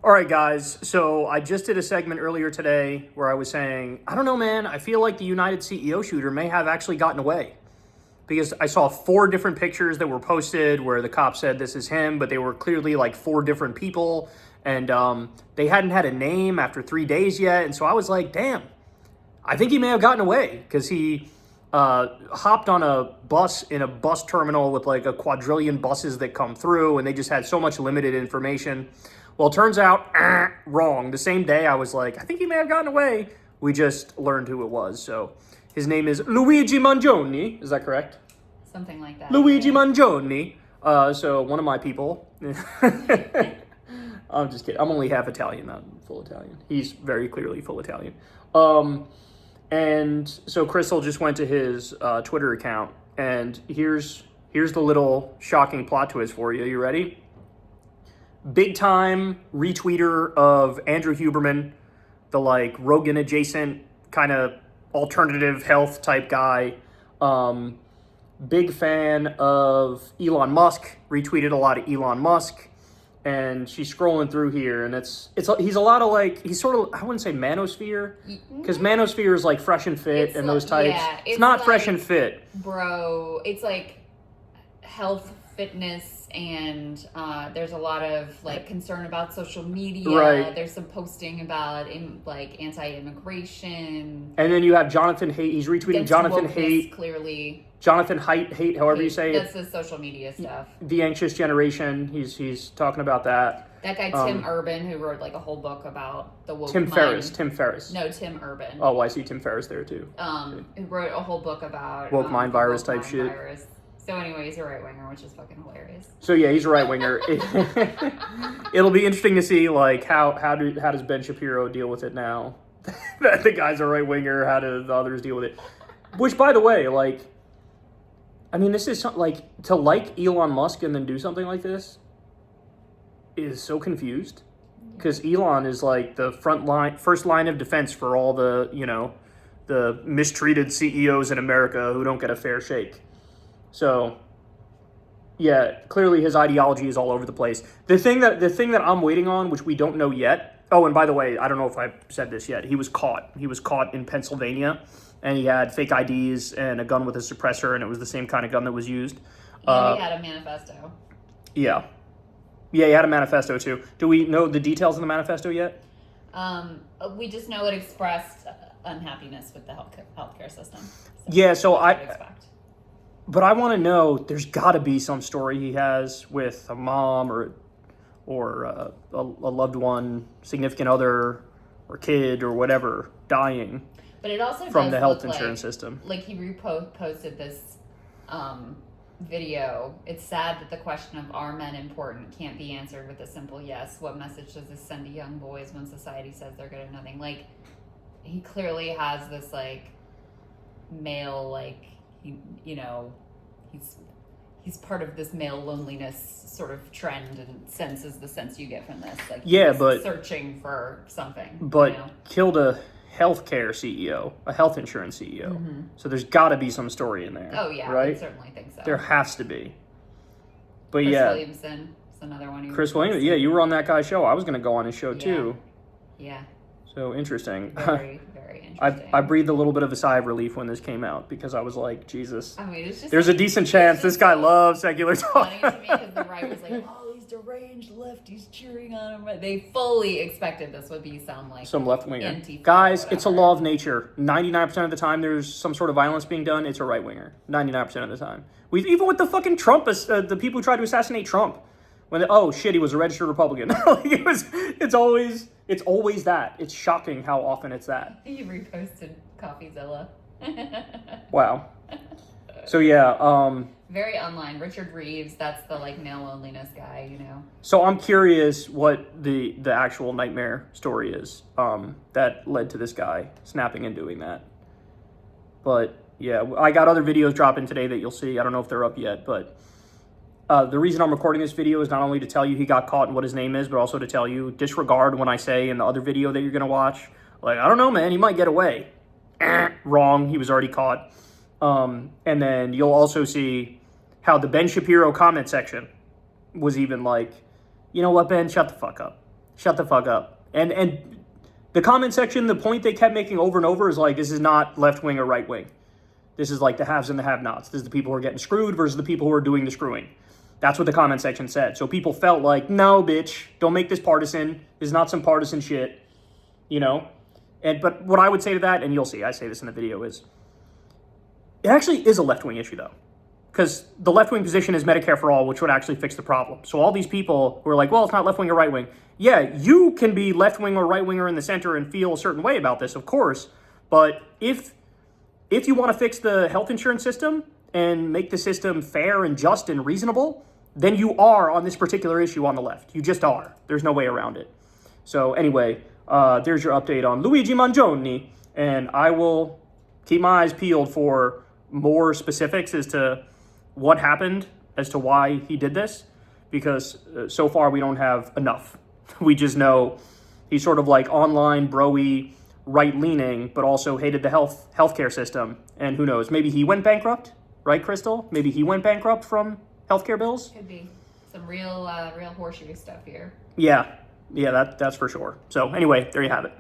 All right, guys. So I just did a segment earlier today where I was saying, I don't know, man. I feel like the United CEO shooter may have actually gotten away because I saw 4 different pictures that were posted where the cop said this is him, but they were clearly like 4 different people. And they hadn't had a name after 3 days yet. And so I was like, damn, I think he may have gotten away because he hopped on a bus in a bus terminal with like a quadrillion buses that come through, and they just had so much limited information. Well, it turns out, wrong. The same day I was like, I think he may have gotten away. We just learned who it was. So his name is Luigi Mangione. Is that correct? Something like that. Luigi Mangione. So one of my people. I'm just kidding. I'm only half Italian, not full Italian. He's very clearly full Italian. And so Crystal just went to his Twitter account, and here's the little shocking plot twist for you. You ready? Big time retweeter of Andrew Huberman, the like Rogan adjacent kind of alternative health type guy. Big fan of Elon Musk, retweeted a lot of Elon Musk. And she's scrolling through here, and he's a lot of like, he's sort of, I wouldn't say manosphere, because manosphere is like fresh and fit and those types. Yeah, it's not like, fresh and fit. Bro, it's like health, fitness, and there's a lot of like concern about social media. Right. There's some posting about like anti-immigration. And then you have Jonathan Haidt. He's retweeting Jonathan Haidt. Clearly. Jonathan Haidt, however you say it. That's the social media stuff. The Anxious Generation. He's talking about that. That guy Tim Urban, who wrote like a whole book about the woke Tim mind. Ferriss. No, Tim Urban. Oh, I see Tim Ferriss there too. Who wrote a whole book about woke mind virus type shit. Virus. So anyway, he's a right winger, which is fucking hilarious. So yeah, he's a right winger. It'll be interesting to see like how does Ben Shapiro deal with it now that the guy's a right winger. How do the others deal with it? Which, by the way, like, I mean, this is like to like Elon Musk and then do something like this is so confused because Elon is like the first line of defense for all the the mistreated CEOs in America who don't get a fair shake. So, yeah, clearly his ideology is all over the place. The thing that I'm waiting on, which we don't know yet. Oh, and by the way, I don't know if I said this yet. He was caught. He was caught in Pennsylvania, and he had fake IDs and a gun with a suppressor, and it was the same kind of gun that was used. And he had a manifesto. Yeah, he had a manifesto too. Do we know the details of the manifesto yet? We just know it expressed unhappiness with the healthcare system. So But I want to know, there's got to be some story he has with a mom or a loved one, significant other, or kid, or whatever, dying. But it also from the health insurance system. Like he reposted this video. It's sad that the question of are men important can't be answered with a simple yes. What message does this send to young boys when society says they're good at nothing? Like, he clearly has this like male like. He's part of this male loneliness sort of trend and sense is the sense you get from this. Like, but searching for something. But killed a healthcare CEO, a health insurance CEO. Mm-hmm. So there's got to be some story in there. Oh yeah, right? I certainly think so. There has to be. But Chris Williamson is another one. Chris Williamson, yeah, you were on that guy's show. I was going to go on his show too. Yeah. So interesting. Very, very interesting. I breathed a little bit of a sigh of relief when this came out because I was like, Jesus. I mean, it's just there's a decent chance this guy loves secular talk. Funny to me because the right was like, oh, these deranged lefties cheering on him. They fully expected this would be some left winger. Guys, it's a law of nature. 99% of the time there's some sort of violence being done, it's a right winger. 99% of the time. Even with the fucking Trump, the people who tried to assassinate Trump. When he was a registered Republican. It's always that. It's shocking how often it's that. You reposted CoffeeZilla. Wow. So yeah, very online. Richard Reeves, that's the male loneliness guy, So I'm curious what the actual nightmare story is that led to this guy snapping and doing that. But yeah, I got other videos dropping today that you'll see. I don't know if they're up yet, but the reason I'm recording this video is not only to tell you he got caught and what his name is, but also to tell you, disregard when I say in the other video that you're going to watch, I don't know, man, he might get away. Wrong, he was already caught. And then you'll also see how the Ben Shapiro comment section was even like, you know what, Ben, shut the fuck up. Shut the fuck up. And the comment section, the point they kept making over and over is like, this is not left wing or right wing. This is like the haves and the have-nots. This is the people who are getting screwed versus the people who are doing the screwing. That's what the comment section said. So people felt like, no, bitch, don't make this partisan. This is not some partisan shit, you know? But what I would say to that, and you'll see, I say this in the video, is it actually is a left-wing issue, though. Because the left-wing position is Medicare for all, which would actually fix the problem. So all these people who are like, well, it's not left-wing or right-wing. Yeah, you can be left-wing or right-wing or in the center and feel a certain way about this, of course. But if you want to fix the health insurance system and make the system fair and just and reasonable, then you are on this particular issue on the left. You just are. There's no way around it. So anyway, there's your update on Luigi Mangione, and I will keep my eyes peeled for more specifics as to what happened, as to why he did this, because so far we don't have enough. We just know he's sort of like online, bro-y, right-leaning, but also hated the healthcare system. And who knows, maybe he went bankrupt, right, Crystal? Maybe he went bankrupt from healthcare bills? Could be. Some real horseshoe stuff here. Yeah, that's for sure. So anyway, there you have it.